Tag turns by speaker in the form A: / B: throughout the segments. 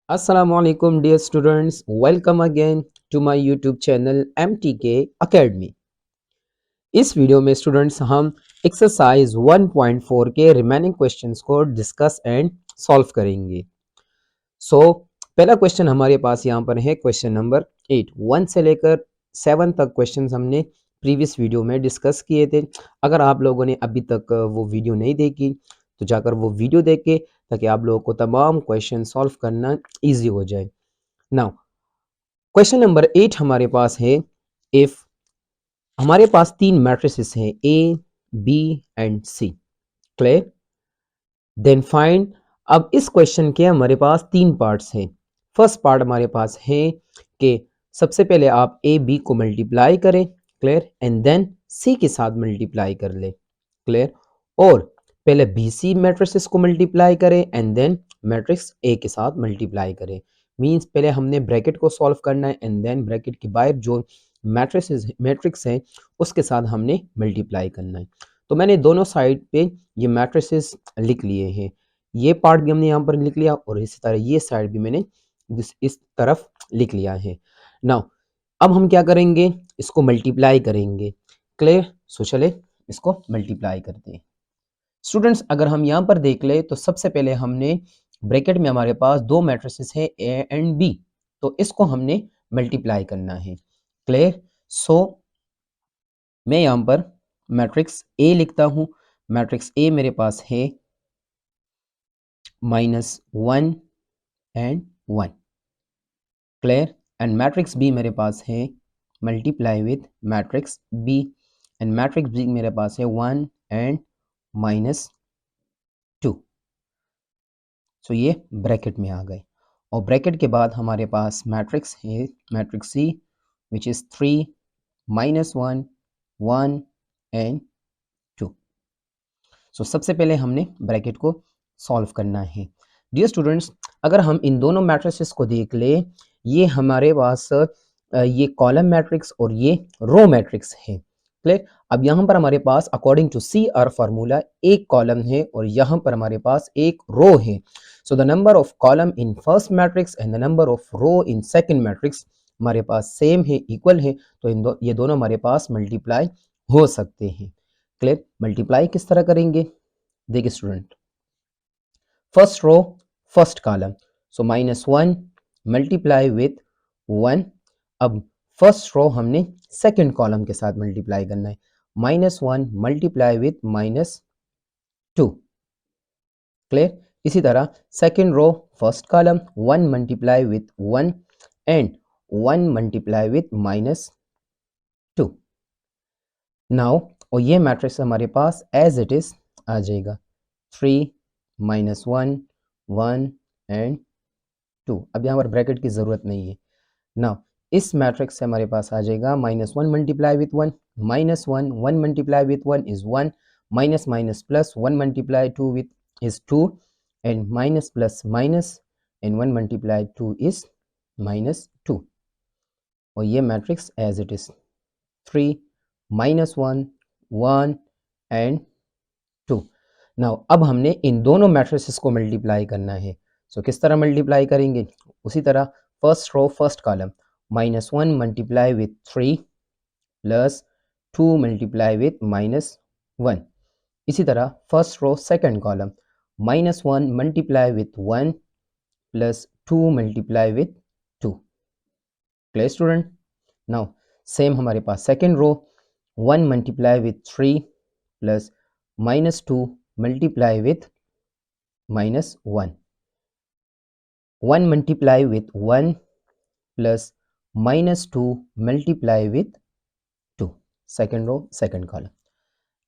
A: Assalamualaikum dear students, welcome again to my YouTube channel MTK Academy। इस video में students हम exercise 1.4 के remaining questions को discuss and solve करेंगे। पहला क्वेश्चन हमारे पास यहाँ पर है क्वेश्चन नंबर 8। 1 से लेकर 7 तक क्वेश्चंस हमने प्रीवियस वीडियो में डिस्कस किए थे। अगर आप लोगों ने अभी तक वो वीडियो नहीं देखी तो जाकर वो वीडियो देखें ताकि आप लोगों को तमाम क्वेश्चन सॉल्व करना ईजी हो जाए। नाउ क्वेश्चन नंबर 8 हमारे पास है, इफ हमारे पास तीन मैट्रिसेस हैं A B and C, clear, then find. अब इस क्वेश्चन के हमारे पास तीन पार्ट्स हैं। फर्स्ट पार्ट हमारे पास है कि सबसे पहले आप ए बी को मल्टीप्लाई करें, क्लियर, एंड देन सी के साथ मल्टीप्लाई कर ले, क्लियर, और पहले बी सी मैट्रिसेस को मल्टीप्लाई करें एंड देन मैट्रिक्स ए के साथ मल्टीप्लाई करें। मींस पहले हमने ब्रैकेट को सॉल्व करना है एंड देन ब्रैकेट के बाहर जो मैट्रिक्स है उसके साथ हमने मल्टीप्लाई करना है। तो मैंने दोनों साइड पे ये मैट्रिसेस लिख लिए हैं। ये पार्ट भी हमने यहाँ पर लिख लिया और इसी तरह ये साइड भी मैंने इस तरफ लिख लिया है। नाउ अब हम क्या करेंगे, इसको मल्टीप्लाई करेंगे, क्लियर। सो चले इसको मल्टीप्लाई करते हैं। स्टूडेंट्स अगर हम यहाँ पर देख ले तो सबसे पहले हमने ब्रैकेट में हमारे पास दो मैट्रिसेस है ए एंड बी, तो इसको हमने मल्टीप्लाई करना है, क्लियर। सो मैं यहाँ पर मैट्रिक्स ए लिखता हूँ। मैट्रिक्स ए मेरे पास है -1 and 1, clear, and matrix B मेरे पास है multiply with matrix B, and matrix B मेरे पास है 1 एंड -2। सो ये ब्रैकेट में आ गए और ब्रैकेट के बाद हमारे पास मैट्रिक्स है matrix C which is 3 -1 1 and 2। So सबसे पहले हमने ब्रैकेट को सॉल्व करना है। डियर स्टूडेंट्स अगर हम इन दोनों मैट्रिसेस को देख ले, ये हमारे पास ये कॉलम मैट्रिक्स और ये रो मैट्रिक्स है, क्लियर। अब यहाँ पर हमारे पास according to C R formula एक कॉलम है और यहाँ पर हमारे पास एक रो है। So the number of column in first matrix and the number of row in second matrix हमारे पास सेम है, इक्वल है, तो ये दोनों हमारे पास मल्टीप्लाई हो सकते हैं, क्लियर। मल्टीप्लाई किस तरह करेंगे, देखिए student, first row first column, so -1 multiply with 1। अब फर्स्ट रो हमने सेकंड कॉलम के साथ मल्टीप्लाई करना है, -1 मल्टीप्लाई विथ -2, क्लियर। इसी तरह second row first column 1 multiply with 1 and 1 multiply with -2। Now और ये मैट्रिक्स हमारे पास एज इट इज आ जाएगा 3 -1 1 एंड 2। अब यहाँ पर ब्रैकेट की ज़रूरत नहीं है। नाउ इस मैट्रिक्स से हमारे पास आ जाएगा -1 multiply with 1 -1 1 multiply with 1 is 1, minus minus plus 1 multiply 2 with is 2 and minus plus minus and 1 multiply 2 is -2 और ये matrix as it is 3 -1 1 and 2। Now अब हमने इन दोनों मैट्रिसेस को मल्टीप्लाई करना है। सो किस तरह मल्टीप्लाई करेंगे, उसी तरह first row first column -1 multiply with 3 plus 2 multiply with -1। इसी तरह first row second column -1 multiply with 1 plus 2 multiply with 2, clear student. Now same हमारे पास second row 1 multiply with 3 plus -2 multiply with -1, 1 multiply with 1 plus -2 multiply with 2, second row second column.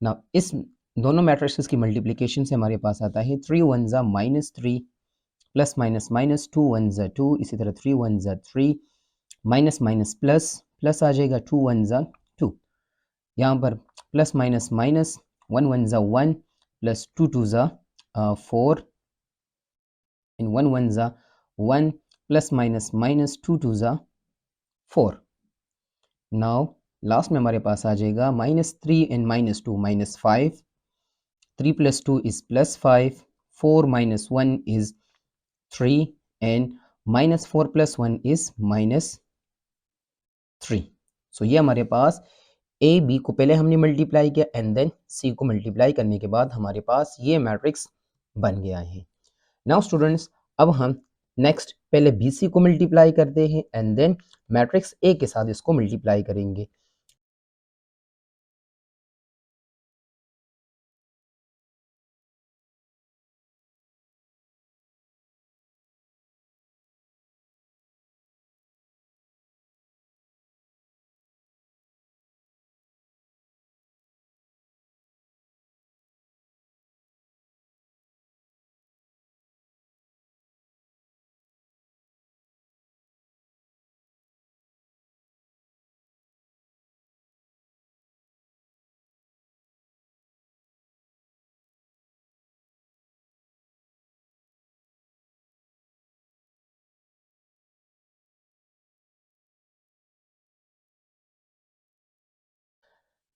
A: Now इस दोनों matrix की multiplication से हमारे पास आता है 3 1 ज़ा -3 प्लस माइनस माइनस 2 1 ज़ा 2, इसी तरह 3 1 ज़ा 3 माइनस माइनस प्लस प्लस आ जाएगा 2 1 ज़ा 2, यहाँ पर प्लस माइनस माइनस 1 1 ज़ा 1 प्लस 2 2 ज़ा 4 इन 1 1 ज़ा 1 प्लस माइनस माइनस 2 2 ज़ा 4। नाउ लास्ट में हमारे पास आ जाएगा -3 and -2 -5, 3 plus 2 is +5, 4 - 1 is 3 and -4 + 1 is -3। सो ये हमारे पास ए बी को पहले हमने मल्टीप्लाई किया एंड देन सी को मल्टीप्लाई करने के बाद हमारे पास ये मैट्रिक्स बन गया है। नाउ स्टूडेंट्स, अब हम नेक्स्ट पहले बी सी को मल्टीप्लाई करते हैं एंड देन मैट्रिक्स ए के साथ इसको मल्टीप्लाई करेंगे।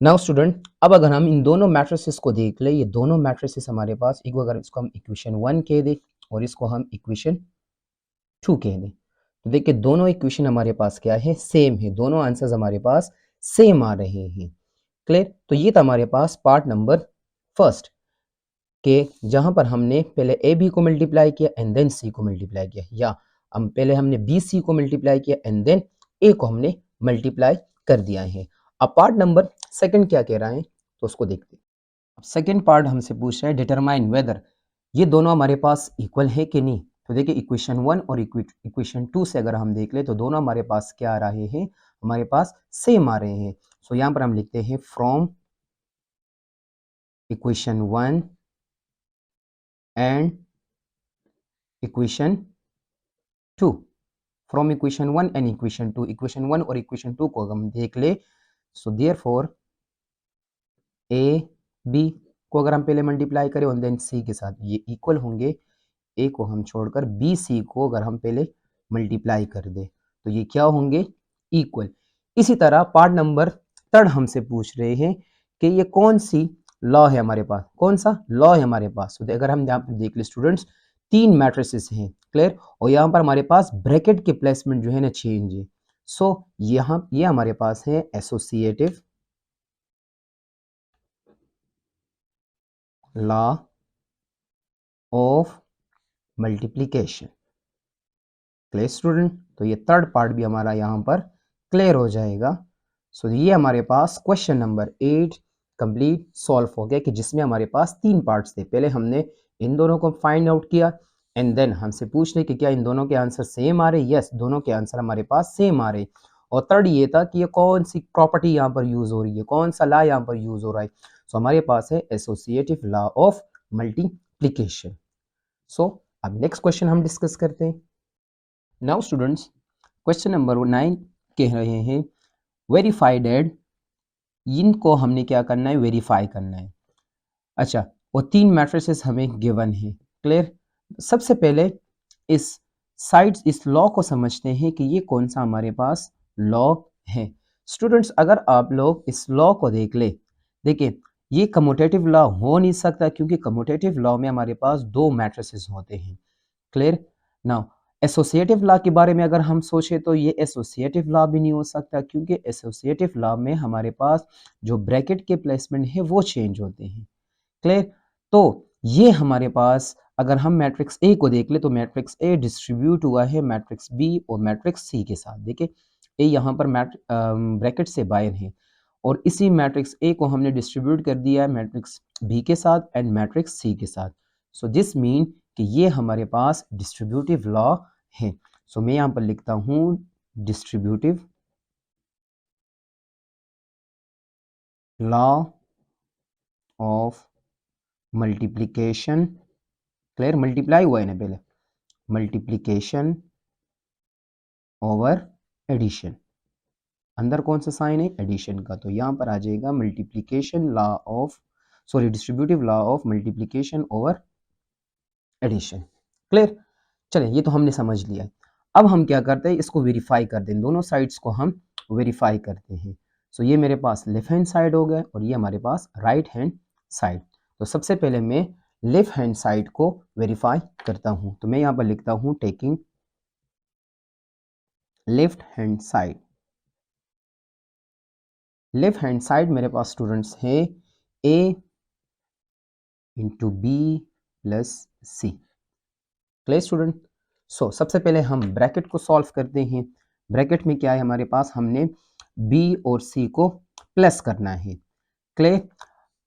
A: नाउ स्टूडेंट, अब अगर हम इन दोनों मैट्रिसेस को देख ले, ये दोनों मैट्रिसेस हमारे पास एक, अगर इसको हम इक्वेशन 1 कह दें और इसको हम इक्वेशन 2 कह दें, तो देखिए दोनों इक्वेशन हमारे पास क्या है, सेम है, दोनों आंसर्स हमारे पास सेम आ रहे हैं। क्लियर? तो ये था हमारे पास पार्ट नंबर फर्स्ट के, जहां पर हमने पहले ए बी को मल्टीप्लाई किया एंड देन सी को मल्टीप्लाई किया, या हम पहले हमने बी सी को मल्टीप्लाई किया एंड देन ए को हमने मल्टीप्लाई कर दिया है। अब पार्ट नंबर सेकंड क्या कह रहा है, तो उसको देखते हैं। अब सेकंड पार्ट हमसे पूछ रहा है डिटरमाइन वेदर ये दोनों हमारे पास इक्वल है कि नहीं। तो देखिए इक्वेशन 1 और इक्वेशन 2 से अगर हम देख ले तो दोनों हमारे पास क्या आ रहे हैं, हमारे पास सेम आ रहे हैं। सो यहां पर हम लिखते हैं from equation 1 and equation 2, from equation 1 and equation 2, equation 1 और इक्वेशन 2 को हम देख ले, सो देयरफॉर ए बी को अगर हम पहले मल्टीप्लाई करें और देन सी के साथ, ये इक्वल होंगे। ए को हम छोड़कर बी सी को अगर हम पहले मल्टीप्लाई कर दे तो ये क्या होंगे, इक्वल। इसी तरह पार्ट नंबर थर्ड हमसे पूछ रहे हैं कि ये कौन सी लॉ है हमारे पास, कौन सा लॉ है हमारे पास। तो अगर हम यहाँ पे देख ले स्टूडेंट्स, तीन मैट्रिसेस हैं, क्लियर, और यहाँ पर हमारे पास ब्रैकेट के प्लेसमेंट जो है ना चेंज है। सो यहाँ ये हमारे पास है associative law of multiplication. Clear student? तो ये थर्ड पार्ट भी हमारा यहाँ पर क्लियर हो जाएगा। सो ये हमारे पास क्वेश्चन नंबर 8 कंप्लीट सॉल्व हो गया, कि जिसमें हमारे पास तीन पार्ट्स थे। पहले हमने इन दोनों को फाइंड आउट किया एंड देन हमसे पूछ रहे कि क्या इन दोनों के आंसर सेम आ रहे। यस, दोनों के आंसर हमारे पास सेम आ रहे। और थर्ड ये था कि ये कौन सी प्रॉपर्टी यहाँ पर यूज हो रही है, कौन सा लॉ यहाँ पर यूज हो रहा है। सो हमारे पास है एसोसिएटिव लॉ ऑफ मल्टीप्लिकेशन। सो अब नेक्स्ट क्वेश्चन हम डिस्कस करते हैं। नाउ स्टूडेंट्स, क्वेश्चन नंबर 9 कह रहे हैं वेरीफाई डेट, इनको हमने क्या करना है, वेरीफाई करना है। अच्छा, और तीन मैट्रिसेस हमें गिवन है। क्लियर? सबसे पहले इस इस लॉ को समझते हैं कि ये कौन सा हमारे पास लॉ है। स्टूडेंट्स, अगर आप लोग इस लॉ को देख ले, देखिए ये कम्यूटेटिव लॉ हो नहीं सकता, क्योंकि कम्यूटेटिव लॉ में हमारे पास दो मैट्रिसेस होते हैं। क्लियर? नाउ एसोसिएटिव लॉ के बारे में अगर हम सोचें तो ये एसोसिएटिव लॉ भी नहीं हो सकता, क्योंकि एसोसिएटिव लॉ में हमारे पास जो ब्रैकेट के प्लेसमेंट है वो चेंज होते हैं। क्लियर? तो ये हमारे पास अगर हम मैट्रिक्स ए को देख ले तो मैट्रिक्स ए डिस्ट्रीब्यूट हुआ है मैट्रिक्स बी और मैट्रिक्स सी के साथ। देखिए ए यहाँ पर ब्रैकेट से बाहर है, और इसी मैट्रिक्स ए को हमने डिस्ट्रीब्यूट कर दिया है मैट्रिक्स बी के साथ एंड मैट्रिक्स सी के साथ। सो दिस मीन कि ये हमारे पास डिस्ट्रीब्यूटिव लॉ है। सो मैं यहाँ पर लिखता हूँ distributive law of multiplication. Clear? Multiply हुआ है ना पहले, मल्टीप्लिकेशन ओवर एडिशन। अंदर कौन सा साइन है, एडिशन का, तो यहां पर आ जाएगा multiplication law of, sorry distributive law of multiplication over addition. Clear? चलिए ये तो हमने समझ लिया। अब हम क्या करते हैं, इसको वेरीफाई कर दें, दोनों साइड्स को हम वेरीफाई करते हैं। सो ये मेरे पास लेफ्ट हैंड साइड हो गया और ये हमारे पास राइट हैंड साइड। तो सबसे पहले मैं लेफ्ट हैंड साइड को वेरीफाई करता हूं, तो मैं यहाँ पर लिखता हूं taking left hand side, left hand side मेरे पास स्टूडेंट्स है a into B plus C. Clear student? So सबसे पहले हम ब्रैकेट को सॉल्व करते हैं। ब्रैकेट में क्या है हमारे पास, हमने b और c को प्लस करना है। क्लियर?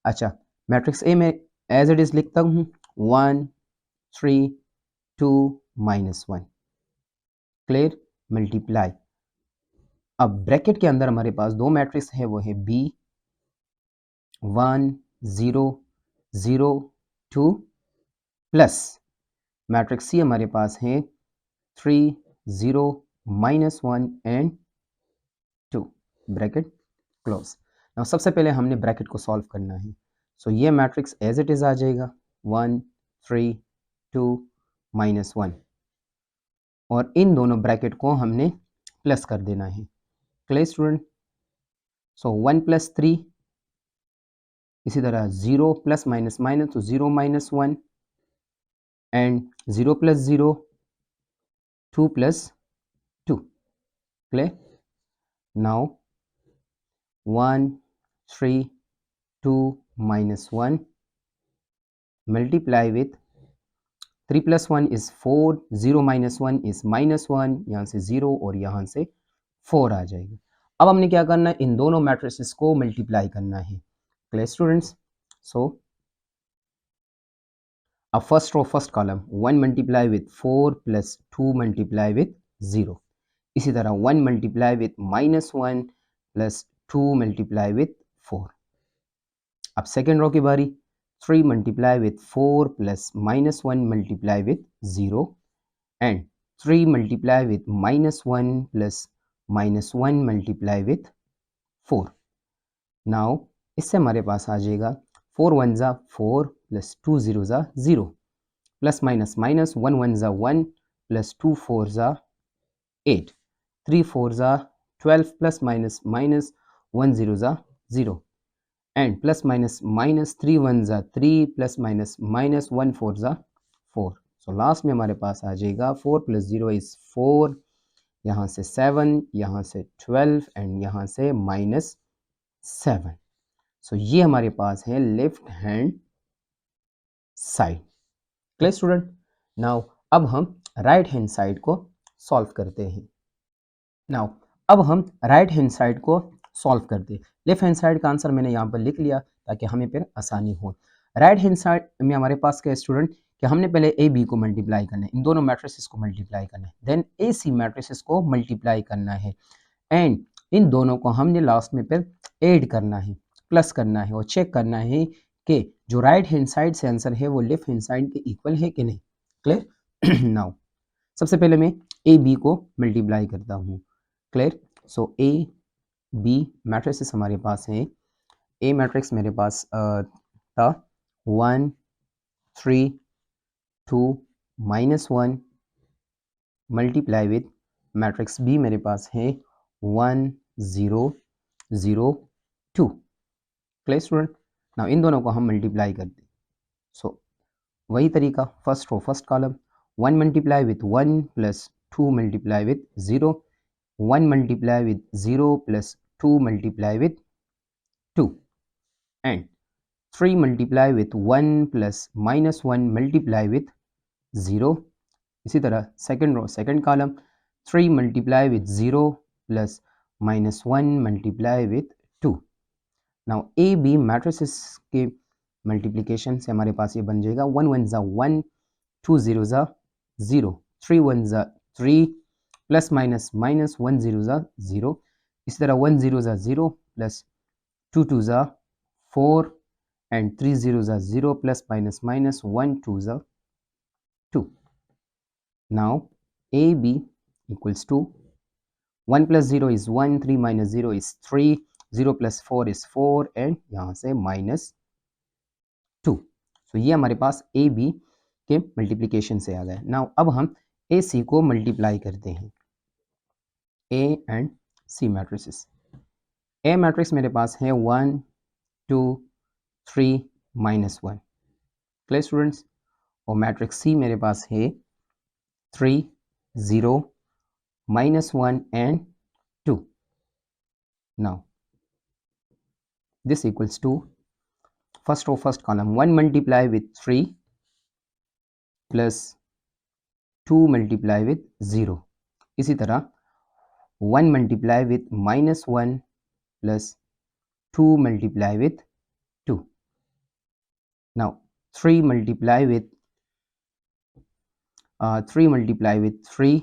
A: अच्छा, मैट्रिक्स ए में एज इट इज लिखता हूँ 1 3 2 -1। क्लियर? मल्टीप्लाई। अब ब्रैकेट के अंदर हमारे पास दो मैट्रिक्स है, वो है b 1 0 0 2 प्लस मैट्रिक्स सी हमारे पास है 3 0 -1 एंड 2। Bracket close. नाउ सबसे पहले हमने ब्रैकेट को सॉल्व करना है। सो ये मैट्रिक्स एज इट इज आ जाएगा 1 3 2 -1, और इन दोनों ब्रैकेट को हमने प्लस कर देना है। Clear student? सो 1 + 3, इसी तरह 0 प्लस माइनस माइनस तो 0 -1 and 0 + 0 2 + 2। Clear? Now 1 3 2 -1 multiply with 3 + 1 is 4, 0 -1 is -1, यहाँ से 0 और यहाँ से 4 आ जाएगी। अब हमने क्या करना है, इन दोनों मैट्रिसेस को मल्टीप्लाई करना है। Clear students? सो अब first row first column 1 multiply with 4 + 2 multiply with 0, इसी तरह 1 मल्टीप्लाई विथ -1 + 2 मल्टीप्लाई विथ 4। अब सेकेंड रो की बारी 3 multiply with 4 + -1 multiply with 0 and 3 multiply with -1 + -1 multiply with 4। Now इससे हमारे पास आ जाएगा 4 1 ज़ा 4 + 2 0 ज़ा 0 प्लस माइनस माइनस 1 1 ज़ा 1 + 2 4 ज़ा 8 3 4 ज़ा 12 प्लस माइनस माइनस 1 0 ज़ा 0 एंड प्लस माइनस माइनस 3 1 ज़ा 3 प्लस माइनस माइनस 1 4 ज़ा 4। सो लास्ट में हमारे पास आ जाएगा 4 + 0 इज़ 4, यहाँ से 7, यहाँ से 12 एंड यहाँ से -7। सो ये हमारे पास है left hand side. Clear student? Now अब हम राइट हैंड साइड को सॉल्व करते हैं। नाउ अब हम राइट हैंड साइड को सॉल्व करते हैं। लेफ्ट हैंड साइड का आंसर मैंने यहाँ पर लिख लिया ताकि हमें फिर आसानी हो। राइट हैंड साइड में हमारे पास क्या स्टूडेंट, कि हमने पहले ए बी को मल्टीप्लाई करना है, इन दोनों मैट्रिसेस को मल्टीप्लाई करना है, देन ए सी मैट्रिसेस को मल्टीप्लाई करना है एंड इन दोनों को हमने लास्ट में फिर ऐड करना है, प्लस करना है और चेक करना है कि जो राइट हैंड साइड से आंसर है वो लेफ्ट हैंड साइड के इक्वल है कि नहीं। क्लियर? नाउ सबसे पहले मैं ए बी को मल्टीप्लाई करता हूँ। Clear? So A B matrices हमारे पास है। ए मैट्रिक्स मेरे पास था 1 3 2 -1 मल्टीप्लाई विथ मैट्रिक्स बी मेरे पास है 1 0 0 2। Clear student? नाउ इन दोनों को हम मल्टीप्लाई करते हैं। सो वही तरीका, first row first column 1 multiply with 1 + 2 multiply with 0, 1 multiply with 0 + 2 multiply with 2 and 3 multiply with 1 + -1 multiply with 0, इसी तरह second row second column 3 multiply with 0 + -1 multiply with 2। Now A B matrices के multiplication से हमारे पास ये बन जाएगा 1 1 ज़ा 1 2 0 ज़ा 0 3 1 ज़ा 3 प्लस माइनस माइनस 1 0 ज़ा 0, इसी तरह 1 0 ज़ा 0 प्लस 2 2 ज़ा 4 एंड 3 0 ज़ा 0 प्लस माइनस माइनस 1 2 ज़ा 2। Now A B equals to 1 + 0 is 1, 3 - 0 is 3, 0 + 4 is 4 and यहाँ से -2। सो ये हमारे पास ए बी के मल्टीप्लिकेशन से आ गए। नाउ अब हम ए सी को मल्टीप्लाई करते हैं, A and C matrices. A matrix मेरे पास है 1 2 3 -1। Clear students? और मैट्रिक्स सी मेरे पास है 3 0 -1 and 2. Now this equals to first row first column 1 multiply with 3 plus 2 multiply with 0. इसी तरह 1 multiply with -1 plus 2 multiply with 2. Now 3 multiply with 3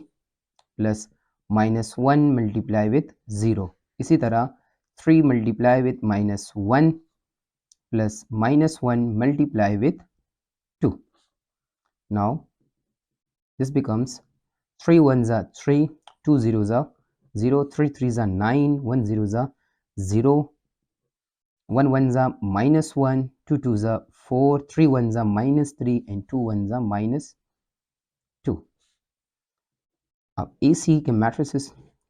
A: plus -1 multiply with 0. इसी तरह 3 multiply with -1 plus -1 multiply with 2. Now this becomes 3 ones are 3, 2 zeros are 0, 3 threes are 9, 1 zeros are 0, 1 ones are -1, 2 twos are 4, 3 ones are -3 and 2 ones are -2. अब AC के matrices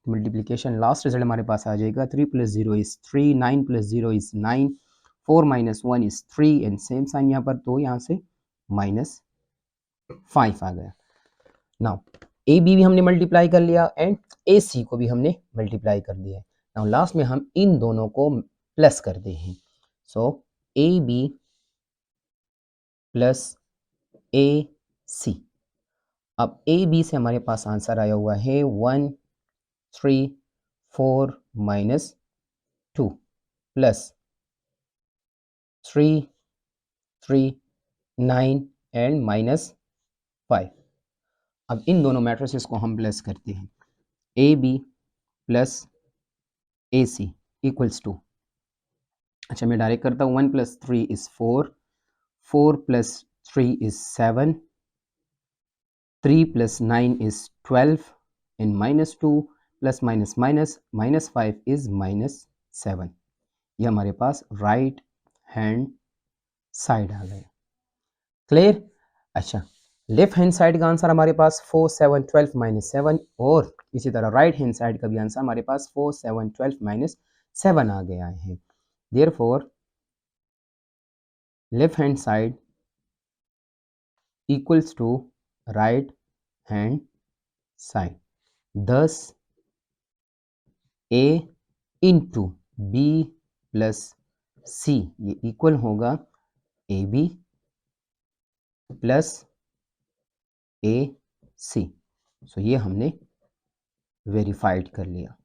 A: multiplication last result हमारे पास आ जाएगा 3 + 0 is 3, 9 + 0 is 9, 4 - 1 is 3 and same sign यहाँ पर, तो यहाँ से -5 आ गया। नाउ AB भी हमने मल्टीप्लाई कर लिया एंड AC को भी हमने मल्टीप्लाई कर दिया है। नाउ लास्ट में हम इन दोनों को प्लस करते हैं। सो AB प्लस AC। अब AB से हमारे पास आंसर आया हुआ है 1 3 4 -2 प्लस 3 3 9 एंड -5। अब इन दोनों मैट्रिसेस को हम प्लस करते हैं। AB plus AC equals to, अच्छा मैं डायरेक्ट करता हूँ, 1 + 3 is 4, 4 + 3 is 7, 3 + 9 is 12 and -2 plus -5 is -7। ये हमारे पास राइट हैंड साइड आ गए। क्लियर? अच्छा लेफ्ट हैंड साइड का आंसर हमारे पास 4 7 12 -7 और इसी तरह राइट हैंड साइड का भी आंसर हमारे पास 4 7 12 -7 आ गया है। Therefore left hand side equals to right hand side. thus A into B plus C ये इक्वल होगा AB प्लस AC। सो ये हमने वेरीफाइड कर लिया।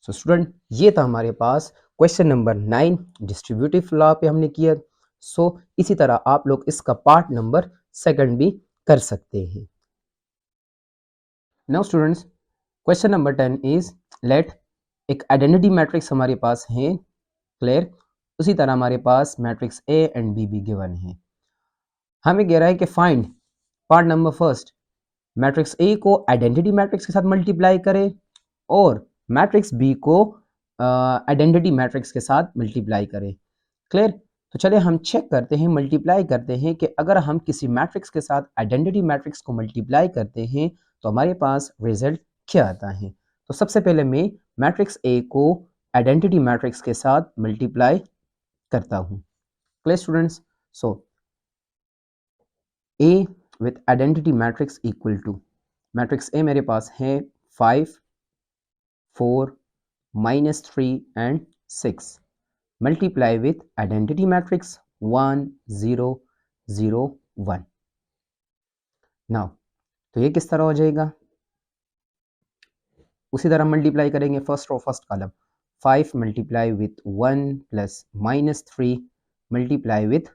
A: सो स्टूडेंट ये था हमारे पास क्वेश्चन नंबर 9 डिस्ट्रीब्यूटिव लॉ पे हमने किया। सो इसी तरह आप लोग इसका पार्ट नंबर 2 भी कर सकते हैं। Now students question number 10 is let एक आइडेंटिटी मैट्रिक्स हमारे पास है। क्लियर? उसी तरह हमारे पास मैट्रिक्स A एंड B भी गिवन है। हमें कह रहा है कि find part number first matrix A को आइडेंटिटी मैट्रिक्स के साथ मल्टीप्लाई करें और मैट्रिक्स B को आइडेंटिटी मैट्रिक्स के साथ मल्टीप्लाई करें। क्लियर? तो चलिए हम चेक करते हैं, मल्टीप्लाई करते हैं कि अगर हम किसी मैट्रिक्स के साथ आइडेंटिटी मैट्रिक्स को मल्टीप्लाई करते हैं तो हमारे पास रिजल्ट क्या आता है। तो सबसे पहले मैं मैट्रिक्स A को आइडेंटिटी मैट्रिक्स के साथ मल्टीप्लाई करता हूं। Clear students? So A with identity matrix equal to matrix A मेरे पास है 5 4 -3 and 6 multiply with identity matrix 1 0 0 1। Now तो ये किस तरह हो जाएगा, उसी तरह मल्टीप्लाई करेंगे first row first column 5 multiply with 1 plus -3 multiply with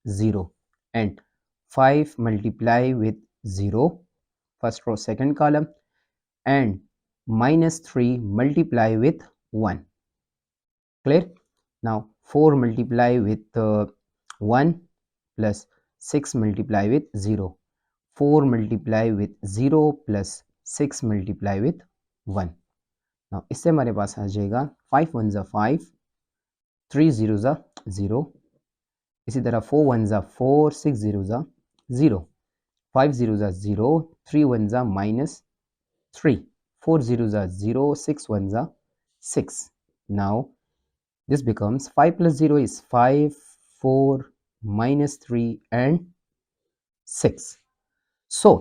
A: 0 and 5 multiply with 0 first row second column and -3 multiply with 1। Clear? Now 4 multiply with 1 plus 6 multiply with 0, 4 multiply with 0 plus 6 multiply with 1। Now इससे हमारे पास आ जाएगा 5 1 ज़ा 5, 3 0 ज़ा 0, इसी तरह 4 1 ज़ा 4, 6 0 ज़ा 0, 5 0 ज़ा 0, 3 1 ज़ा -3, 4 0 ज़ा 0, 6 1 ज़ा 6। Now this becomes 5 plus 0 is 5, 4 -3 and 6. So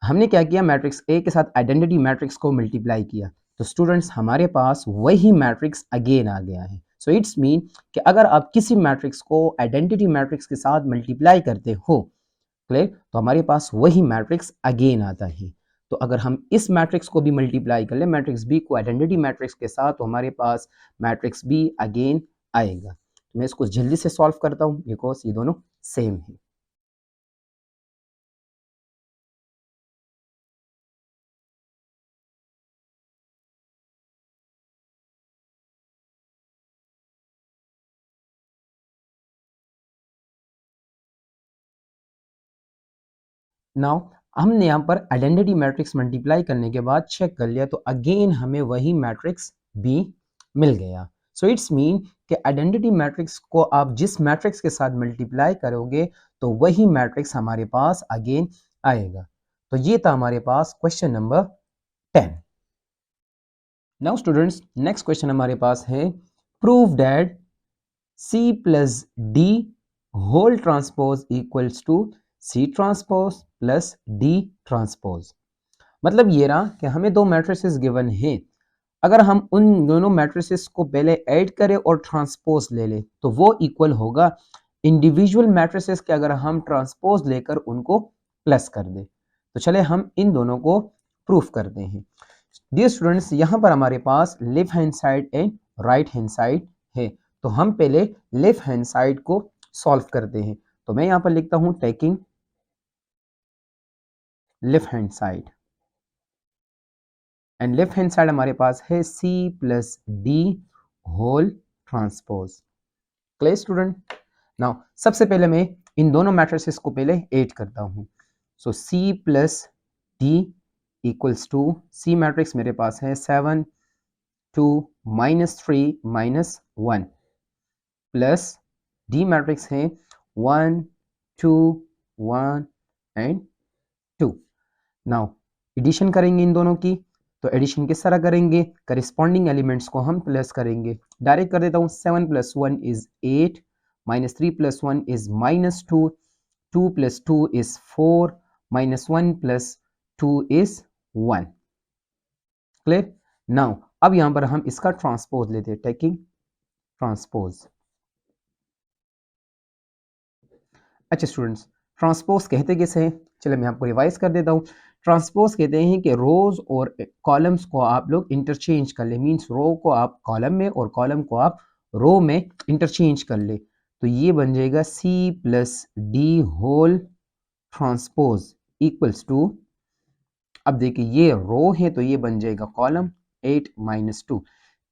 A: हमने क्या किया, मैट्रिक्स ए के साथ आइडेंटिटी मैट्रिक्स को मल्टीप्लाई किया, तो स्टूडेंट्स हमारे पास वही मैट्रिक्स अगेन आ गया है। सो इट्स मीन कि अगर आप किसी मैट्रिक्स को आइडेंटिटी मैट्रिक्स के साथ मल्टीप्लाई करते हो, क्लियर, तो हमारे पास वही मैट्रिक्स अगेन आता है। तो अगर हम इस मैट्रिक्स को भी मल्टीप्लाई कर ले, मैट्रिक्स बी को आइडेंटिटी मैट्रिक्स के साथ, तो हमारे पास मैट्रिक्स बी अगेन आएगा। तो मैं इसको जल्दी से सॉल्व करता हूँ बिकॉज ये दोनों सेम है। नाउ हमने यहाँ पर आइडेंटिटी मैट्रिक्स मल्टीप्लाई करने के बाद चेक कर लिया, तो अगेन हमें वही मैट्रिक्स बी मिल गया। सो इट्स मीन कि आइडेंटिटी मैट्रिक्स को आप जिस मैट्रिक्स के साथ मल्टीप्लाई करोगे तो वही मैट्रिक्स हमारे पास अगेन आएगा। तो ये था हमारे पास question number 10। Now students next question हमारे पास है, prove that C plus D whole transpose equals to C transpose plus D transpose। मतलब ये रहा कि हमें दो मैट्रिसेस गिवन है, अगर हम उन दोनों मैट्रिसेस को पहले ऐड करें और ट्रांसपोज ले लें तो वो इक्वल होगा इंडिविजुअल मैट्रिसेस के अगर हम ट्रांसपोज लेकर उनको प्लस कर दें। तो चले हम इन दोनों को प्रूफ करते हैं। डियर स्टूडेंट्स, यहाँ पर हमारे पास left hand side and right hand side है, तो हम पहले लेफ्ट हैंड साइड को सॉल्व करते हैं। तो मैं यहाँ पर लिखता हूँ taking left hand side, and left hand side हमारे पास है C plus D whole transpose. Clear student? Now सबसे पहले मैं इन दोनों मैट्रिसेस को पहले ऐड करता हूँ। So C plus D equals to, C matrix मेरे पास है 7 2 -3 -1 प्लस D मैट्रिक्स है 1 2 1 एंड 2। नाउ एडिशन करेंगे इन दोनों की, तो एडिशन किस तरह करेंगे, करिस्पॉन्डिंग एलिमेंट्स को हम प्लस करेंगे। डायरेक्ट कर देता हूँ, 7 + 1 is 8, -3 + 1 is -2, 2 + 2 is 4, -1 + 2 is 1। Clear? Now अब यहां पर हम इसका ट्रांसपोज लेते हैं, टेकिंग ट्रांसपोज। अच्छा स्टूडेंट्स, ट्रांसपोज कहते किसे हैं, चलो मैं आपको रिवाइज कर देता हूँ। ट्रांसपोज कहते हैं कि रोज और कॉलम्स को आप लोग इंटरचेंज कर ले, मींस रो को आप कॉलम में और कॉलम को आप रो में इंटरचेंज कर ले। तो ये बन जाएगा C plus D whole transpose equals to, अब देखिए ये रो है तो ये बन जाएगा कॉलम 8 - 2,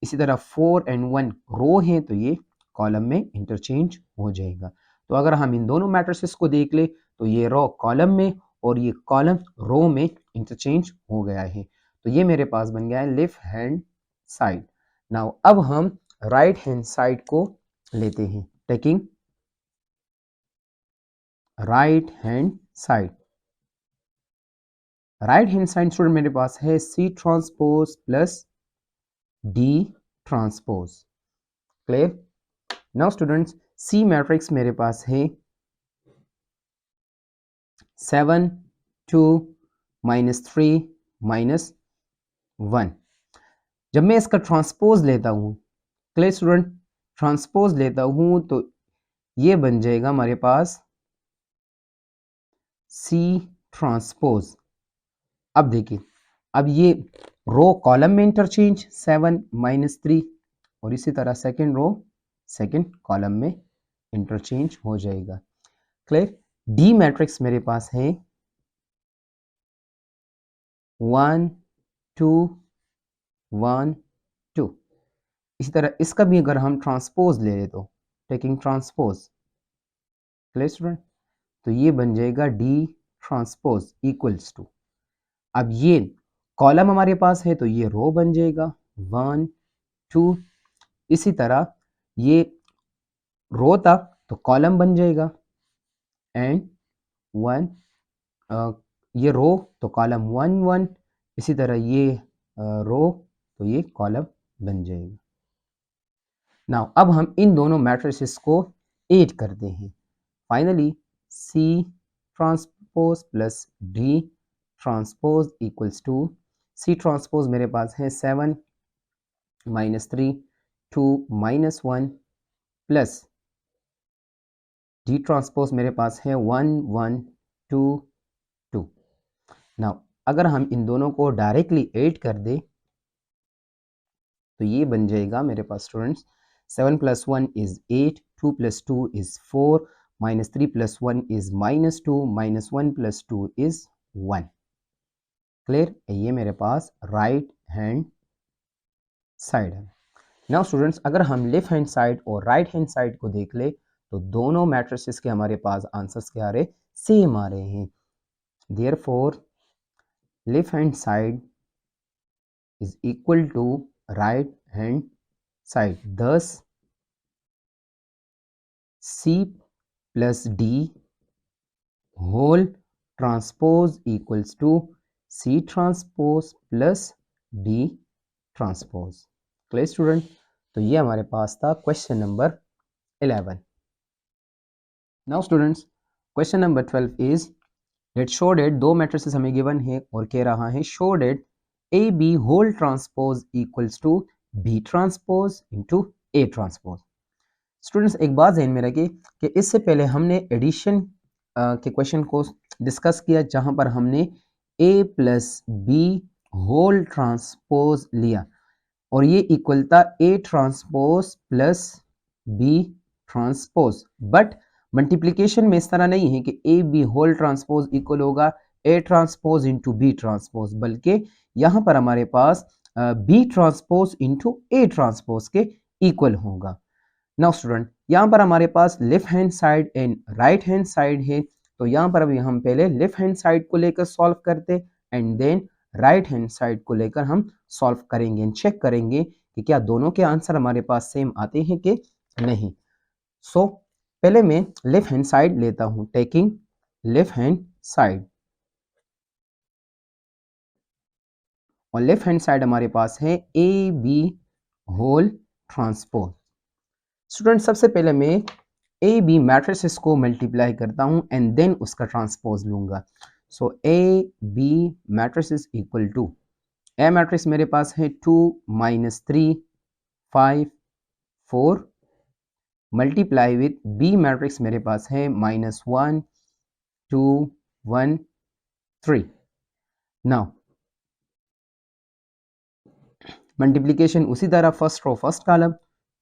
A: इसी तरह 4 एंड 1 रो है तो ये कॉलम में इंटरचेंज हो जाएगा। तो अगर हम इन दोनों मैट्रिसेस को देख ले तो ये रो कॉलम में और ये कॉलम रो में इंटरचेंज हो गया है। तो ये मेरे पास बन गया है लेफ्ट हैंड साइड। नाउ अब हम राइट हैंड साइड को लेते हैं, taking right hand side. Right hand side student मेरे पास है C transpose plus D transpose. Clear? Now students C matrix मेरे पास है 7 2 -3 -1। जब मैं इसका ट्रांसपोज लेता हूं, क्लियर स्टूडेंट, ट्रांसपोज लेता हूं तो ये बन जाएगा हमारे पास C ट्रांसपोज। अब देखिए, अब ये रो कॉलम में इंटरचेंज 7 -3 और इसी तरह सेकेंड रो सेकेंड कॉलम में इंटरचेंज हो जाएगा। क्लियर? डी मैट्रिक्स मेरे पास है 1 2 1 2, इसी तरह इसका भी अगर हम ट्रांसपोज ले ले तो टेकिंग ट्रांसपोज। Clear student? तो ये बन जाएगा डी ट्रांसपोज इक्वल्स टू, अब ये कॉलम हमारे पास है तो ये रो बन जाएगा 1 2, इसी तरह ये रो था तो कॉलम बन जाएगा एंड 1, ये रो तो कॉलम 1 1, इसी तरह ये रो तो ये कॉलम बन जाएगा। नाउ अब हम इन दोनों मैट्रिसेस को ऐड करते हैं। Finally C transpose plus D transpose equals to C transpose मेरे पास है 7 -3 2 -1 प्लस डी ट्रांसपोज मेरे पास है 1 1 2 2। नाउ अगर हम इन दोनों को डायरेक्टली ऐड कर दे तो ये बन जाएगा मेरे पास students 7 + 1 is 8 2 + 2 is 4 -3 + 1 is -2 -1 + 2 is 1। Clear? ये मेरे पास राइट हैंड साइड है। नाउ स्टूडेंट्स अगर हम लेफ्ट हैंड साइड और राइट हैंड साइड को देख ले तो दोनों मैट्रिसेस के हमारे पास आंसर्स क्या आ रहे? सेम आ रहे हैं। Therefore left hand side is equal to right hand side. Thus C plus D whole transpose equals to C transpose plus D transpose. Clear student? तो ये हमारे पास था क्वेश्चन नंबर 11. Now students क्वेश्चन नंबर 12 is लेट शो डेट दो matrices हमें given है और कह रहा है show that A B whole transpose equals to B transpose into A transpose. Students एक बात ध्यान में रखिए कि इससे पहले हमने एडिशन के क्वेश्चन को डिस्कस किया जहां पर हमने A plus B whole transpose लिया और ये इक्वल था A transpose plus B transpose. But multiplication में इस तरह नहीं है कि A B whole transpose equal होगा A transpose into B transpose, बल्कि यहाँ पर हमारे पास B transpose into A transpose के इक्वल होगा। नाउ स्टूडेंट यहाँ पर हमारे पास left hand side and right hand side है, तो यहाँ पर अभी हम पहले लेफ्ट हैंड साइड को लेकर सॉल्व करते and then right hand side को लेकर हम सॉल्व करेंगे एंड चेक करेंगे कि क्या दोनों के आंसर हमारे पास सेम आते हैं कि नहीं। सो पहले मैं लेफ्ट हैंड साइड लेता हूं, टेकिंग लेफ्ट हैंड साइड, और लेफ्ट हैंड साइड हमारे पास है A B whole transpose. Student सबसे पहले मैं ए बी मैट्रिसेस को मल्टीप्लाई करता हूं एंड देन उसका ट्रांसपोज लूंगा। So A B matrices equal to a matrix मेरे पास है 2 -3 5 4 मल्टीप्लाई विथ बी मैट्रिक्स मेरे पास है -1 2 1 3। नाउ मल्टीप्लीकेशन उसी तरह first row first column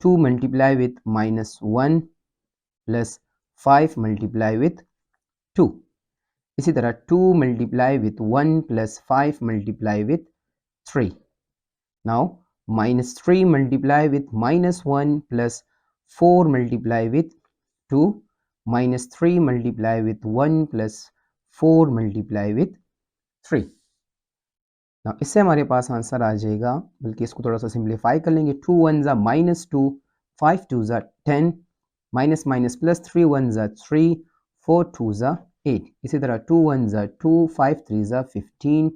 A: 2 multiply with -1 plus 5 multiply with 2, इसी तरह 2 multiply with 1 plus 5 multiply with 3। Now -3 multiply with -1 plus 4 multiply with 2 -3 multiply with 1 plus 4 multiply with 3। Now इससे हमारे पास answer आ जाएगा, बल्कि इसको थोड़ा सा सिंप्लीफाई कर लेंगे। 2 1 ज़ा -2 5 2 ज़ा 10 माइनस माइनस प्लस 3 1 ज़ा 3 4 2 ज़ा 8, इसी तरह 2 1 ज़ा 2 5 3 ज़ा 15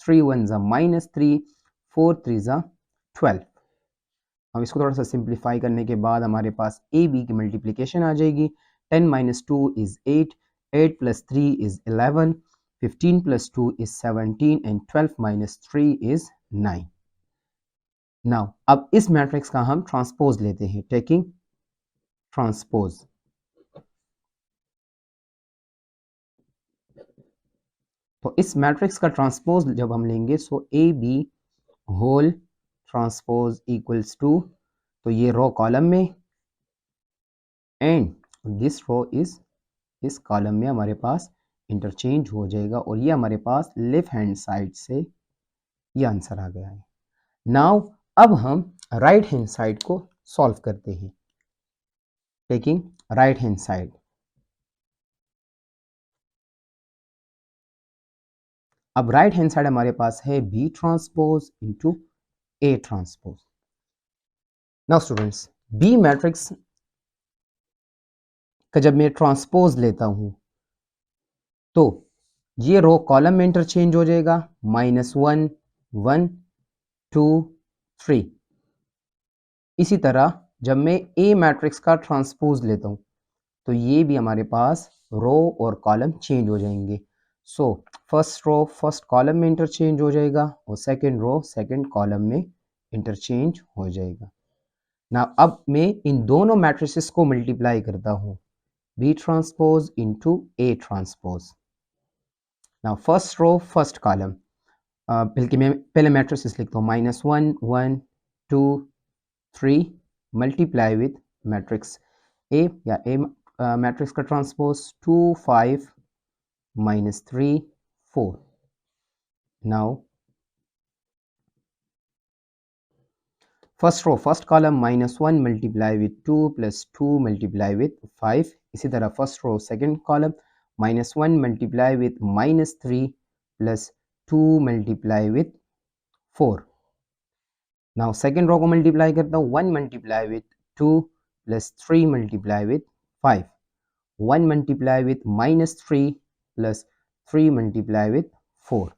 A: 3 1 ज़ा -3 4 3 ज़ा 12। हम इसको थोड़ा सा सिंप्लीफाई करने के बाद हमारे पास ए बी की मल्टीप्लिकेशन आ जाएगी। 10 - 2 is 8 8 + 3 is 11 15 + 2 is 17 and 12 - 3 is 9। Now अब इस मैट्रिक्स का हम ट्रांसपोज लेते हैं, टेकिंग ट्रांसपोज। तो इस मैट्रिक्स का ट्रांसपोज जब हम लेंगे so A B whole transpose equals to, तो ये रो कॉलम में एंड दिस रो इज इस कॉलम में हमारे पास इंटरचेंज हो जाएगा और ये हमारे पास लेफ्ट हैंड साइड से ये आंसर आ गया है। नाउ अब हम राइट हैंड साइड को सॉल्व करते हैं, टेकिंग राइट हैंड साइड। अब राइट हैंड साइड हमारे पास है B transpose into A transpose. Now students B matrix का जब मैं ट्रांसपोज लेता हूं तो ये रो कॉलम में इंटरचेंज हो जाएगा, -1 1 2 3। इसी तरह जब मैं ए मैट्रिक्स का ट्रांसपोज लेता हूं तो ये भी हमारे पास रो और कॉलम चेंज हो जाएंगे। So first row first column में इंटरचेंज हो जाएगा और सेकंड रो सेकंड कॉलम में इंटरचेंज हो जाएगा। ना अब मैं इन दोनों मैट्रिसेस को मल्टीप्लाई करता हूँ, B transpose into A transpose. ना फर्स्ट रो फर्स्ट कॉलम, बल्कि मैं पहले मैट्रिसेस लिखता हूँ, -1 1 2 3 मल्टीप्लाई विथ मैट्रिक्स ए या ए मैट्रिक्स का transpose 2 5 -3 4। Now first row first column -1 multiply with 2 plus 2 multiply with 5। इसी तरह first row second column -1 multiply with -3 plus 2 multiply with 4। नाउ सेकंड रो को मल्टीप्लाई करता हूँ, 1 multiply with 2 plus 3 multiply with 5, 1 multiply with -3 plus 3 multiply with 4।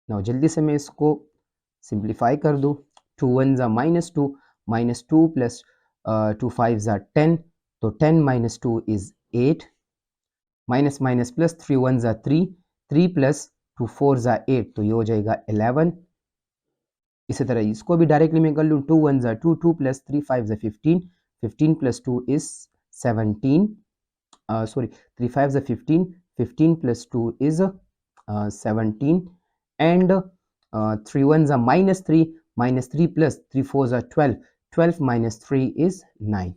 A: Now जल्दी से मैं इसको सिंप्लीफाई कर दूँ, 2 1 ज़ा -2, -2 प्लस 2 5 ज़ा 10, तो 10 minus 2 is 8, minus minus plus 3 1 ज़ा 3, 3 प्लस 2 4 ज़ा 8, तो ये हो जाएगा 11। इसी तरह इसको भी डायरेक्टली मैं कर लूँ, 2 1 ज़ा 2, 2 प्लस 3 5 ज़ा 15, 15 प्लस 2 इज़ 17, सॉरी 3 5 ज़ा 15, 15 प्लस 2 इज़ 17, एंड 3 1 ज़ा -3, -3 प्लस 3 4 ज़ा 12, 12 माइनस 3 इज़ 9।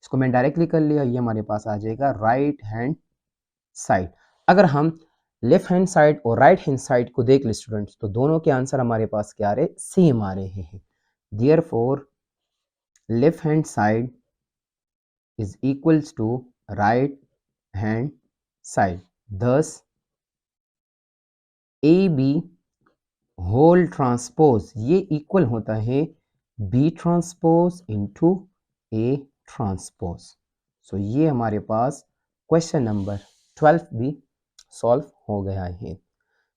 A: इसको मैं डायरेक्टली कर लिया, ये हमारे पास आ जाएगा राइट हैंड साइड। अगर हम लेफ्ट हैंड साइड और राइट हैंड साइड को देख ले स्टूडेंट्स, तो दोनों के आंसर हमारे पास क्या आ रहे, सेम आ रहे हैं। Therefore left hand side is equals to right hand side. thus A B whole transpose ये इक्वल होता है B transpose into A transpose. So ये हमारे पास क्वेश्चन नंबर 12 भी सॉल्व हो गया है।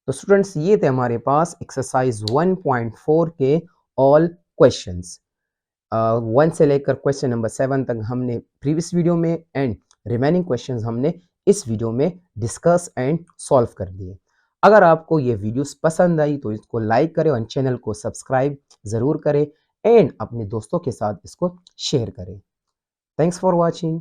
A: तो स्टूडेंट्स ये थे हमारे पास एक्सरसाइज 1.4 के ऑल क्वेश्चंस। 1 से लेकर क्वेश्चन नंबर 7 तक हमने प्रीवियस वीडियो में, एंड रिमेनिंग क्वेश्चंस हमने इस वीडियो में डिस्कस एंड सॉल्व कर दिए। अगर आपको ये वीडियोस पसंद आई तो इसको लाइक करें और चैनल को सब्सक्राइब ज़रूर करें, एंड अपने दोस्तों के साथ इसको शेयर करें। Thanks for watching.